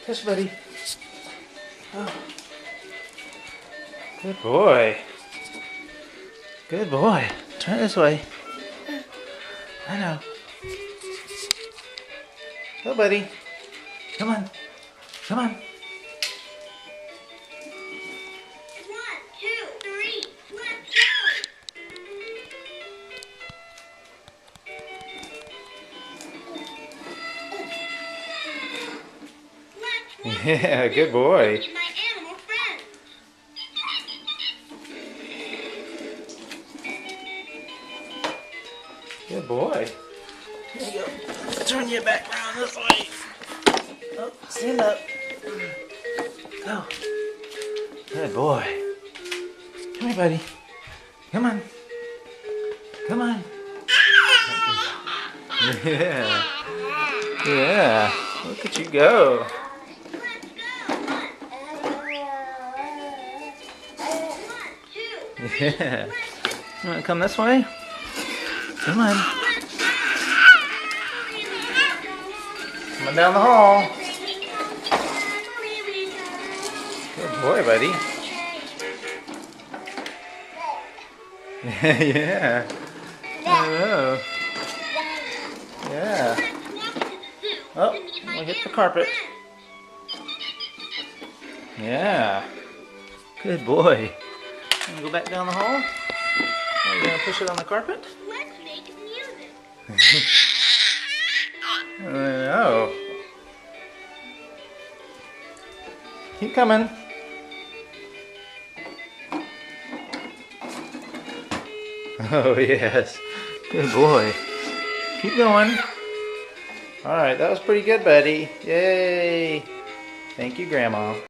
Push, buddy. Oh. Good boy. Good boy. Turn this way. I know. Go, buddy. Come on. Come on. 1, 2, 3, let's go! Yeah, good boy. Meet my animal friends. Good boy. Here you go. Turn your back around this way. Oh, stand up. Go. Good boy. Come here, buddy. Come on. Come on. Yeah. Yeah. Look at you go. Yeah. You want to come this way? Come on. Come on down the hall. Good boy, buddy. Yeah. Hello. Yeah. Oh, we hit the carpet. Yeah. Good boy. And go back down the hall. Are you gonna push it on the carpet? Let's make music. I know. Keep coming. Oh yes. Good boy. Keep going. Alright, that was pretty good, buddy. Yay. Thank you, Grandma.